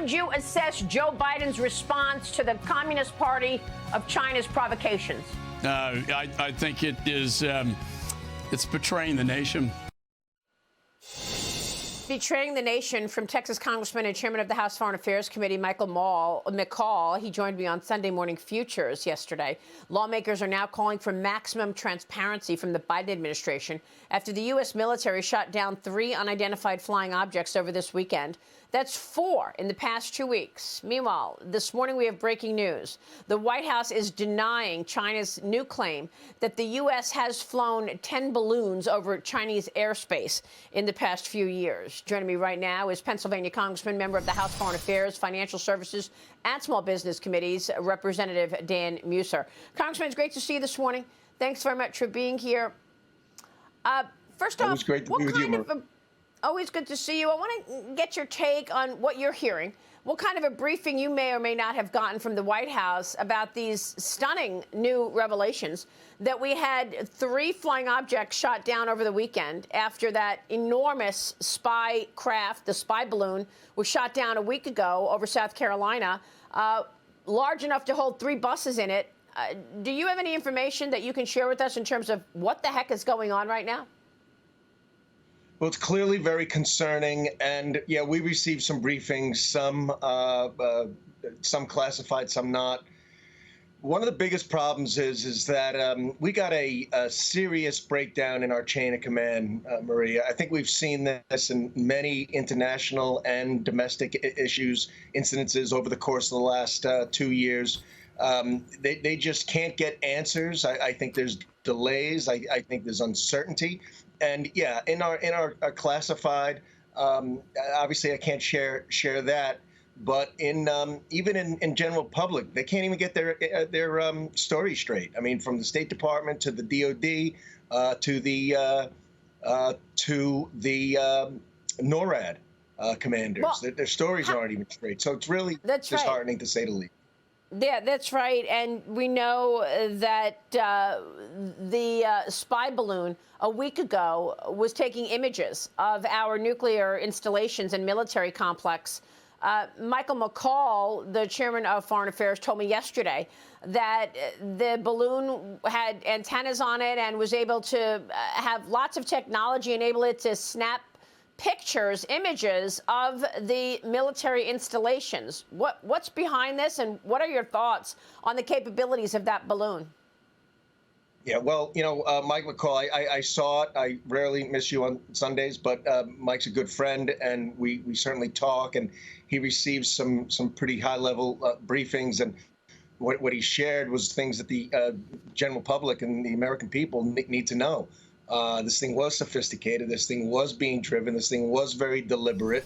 would you assess Joe Biden's response to the Communist Party of China's provocations? I think it is, it's betraying the nation. Betraying the nation from Texas Congressman and Chairman of the House Foreign Affairs Committee, Michael McCaul. He joined me on Sunday Morning Futures yesterday. Lawmakers are now calling for maximum transparency from the Biden administration after the U.S. military shot down 3 unidentified flying objects over this weekend. That's 4 in the past 2 weeks. Meanwhile, this morning we have breaking news. The White House is denying China's new claim that the U.S. has flown 10 balloons over Chinese airspace in the past few years. Joining me right now is Pennsylvania Congressman, member of the House Foreign Affairs, Financial Services, and Small Business Committees, Representative Dan Meuser. Congressman, it's great to see you this morning. Thanks very much for being here. First off, great to be with you, always good to see you. I want to get your take on what you're hearing. What kind of a briefing you may or may not have gotten from the White House about these stunning new revelations that we had 3 flying objects shot down over the weekend after that enormous spy craft, the spy balloon, was shot down a week ago over South Carolina, large enough to hold 3 buses in it. Do you have any information that you can share with us in terms of what the heck is going on right now? Well, it's clearly very concerning, and yeah, we received some briefings, some classified, some not. One of the biggest problems is that we got a serious breakdown in our chain of command, Maria. I think we've seen this in many international and domestic incidences over the course of the last 2 years. They just can't get answers. I think there's delays. I think there's uncertainty. And yeah, in our classified, obviously I can't share that, but even in general public, they can't even get their story straight. I mean, from the State Department to the DOD to the NORAD commanders, their stories aren't even straight. So it's really disheartening to say the least. Yeah, that's right. And we know that the spy balloon a week ago was taking images of our nuclear installations and military complex. Michael McCaul, the chairman of Foreign Affairs, told me yesterday that the balloon had antennas on it and was able to have lots of technology, enable it to snap pictures, images of the military installations. What's behind this, and what are your thoughts on the capabilities of that balloon? Yeah, well, you know, Mike McCall, I saw it. I rarely miss you on Sundays, but Mike's a good friend, and we certainly talk, and he receives some pretty high-level briefings, and what he shared was things that the general public and the American people need to know. This thing was sophisticated. This thing was being driven. This thing was very deliberate.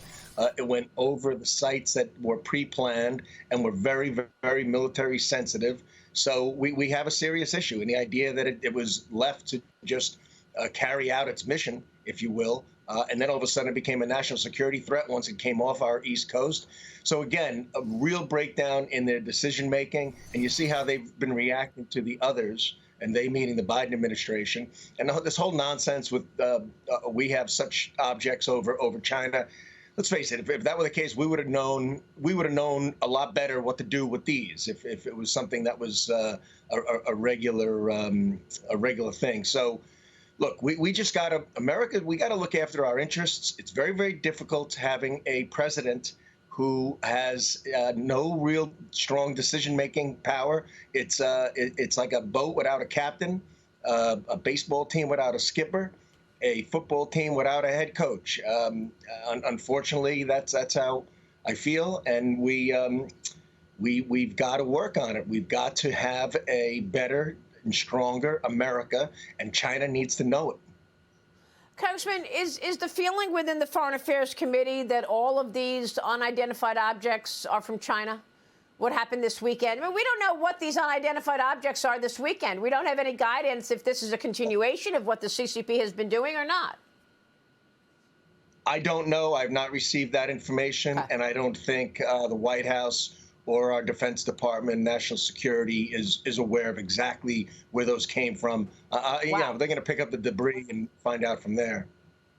It went over the sites that were pre-planned and were very, very military sensitive. So we have a serious issue. And the idea that it was left to just carry out its mission, if you will, and then all of a sudden it became a national security threat once it came off our East Coast. So again, a real breakdown in their decision making. And you see how they've been reacting to the others, and they meaning the Biden administration, and this whole nonsense with we have such objects over China. Let's face it, if that were the case, we would have known a lot better what to do with these if it was something that was a regular thing. So look, we just got to, America, we got to look after our interests. It's very, very difficult having a president who has no real strong decision-making power. It's like a boat without a captain, a baseball team without a skipper, a football team without a head coach. Unfortunately, that's how I feel, and we've got to work on it. We've got to have a better and stronger America, and China needs to know it. Congressman, is the feeling within the Foreign Affairs Committee that all of these unidentified objects are from China? What happened this weekend? I mean, we don't know what these unidentified objects are this weekend. We don't have any guidance if this is a continuation of what the CCP has been doing or not. I don't know. I've not received that information, and I don't think the White House or our Defense Department, National Security is aware of exactly where those came from. Yeah, they're going to pick up the debris and find out from there.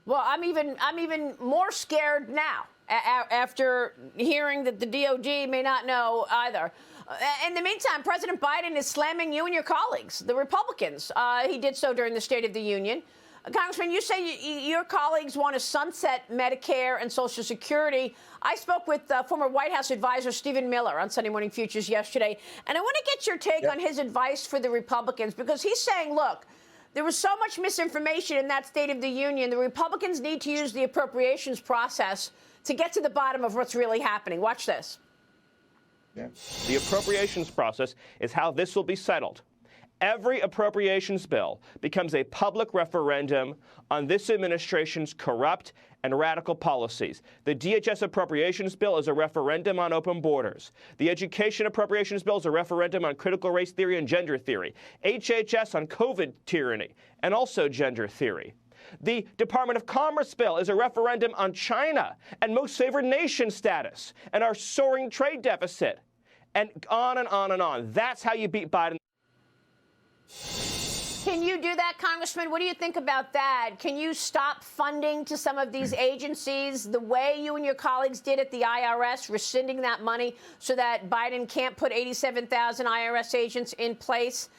Well, I'm even more scared now after hearing that the DOD may not know either. In the meantime, President Biden is slamming you and your colleagues, the Republicans. He did so during the State of the Union. Congressman, you say your colleagues want to sunset Medicare and Social Security. I spoke with former White House advisor Stephen Miller on Sunday Morning Futures yesterday, and I want to get your take on his advice for the Republicans, because he's saying, look, there was so much misinformation in that State of the Union. The Republicans need to use the appropriations process to get to the bottom of what's really happening. Watch this. The appropriations process is how this will be settled. Every appropriations bill becomes a public referendum on this administration's corrupt and radical policies. The DHS appropriations bill is a referendum on open borders. The education appropriations bill is a referendum on critical race theory and gender theory. HHS on COVID tyranny and also gender theory. The Department of Commerce bill is a referendum on China and most favored nation status and our soaring trade deficit. And on and on and on. That's how you beat Biden. Can you do that, Congressman? What do you think about that? Can you stop funding to some of these agencies the way you and your colleagues did at the IRS, rescinding that money so that Biden can't put 87,000 IRS agents in place?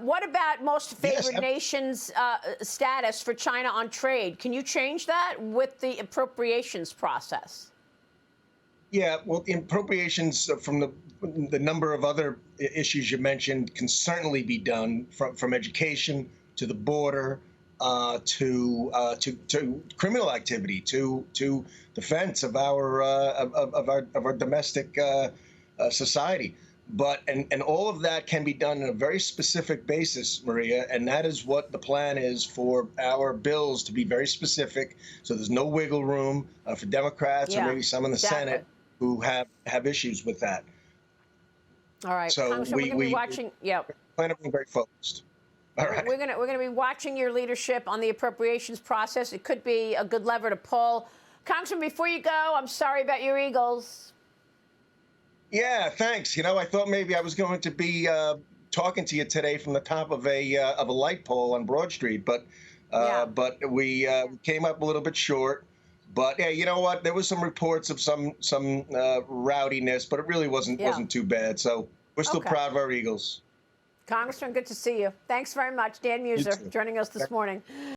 What about most favored nations status for China on trade? Can you change that with the appropriations process? Yeah, well, the appropriations from the number of other issues you mentioned can certainly be done, from education to the border to criminal activity to defense of our domestic society. But and all of that can be done on a very specific basis, Maria, and that is what the plan is for our bills, to be very specific. So there's no wiggle room for Democrats or maybe some in the Senate who have issues with that. All right, so Congressman, we're going to be watching. Yeah, plan on being very focused. All right, we're going to be watching your leadership on the appropriations process. It could be a good lever to pull. Congressman, before you go, I'm sorry about your Eagles. Yeah, thanks. You know, I thought maybe I was going to be talking to you today from the top of a light pole on Broad Street, but we came up a little bit short. But yeah, you know what? There was some reports of some rowdiness, but it really wasn't too bad. So we're still proud of our Eagles. Congressman, good to see you. Thanks very much. Dan Meuser joining us this morning.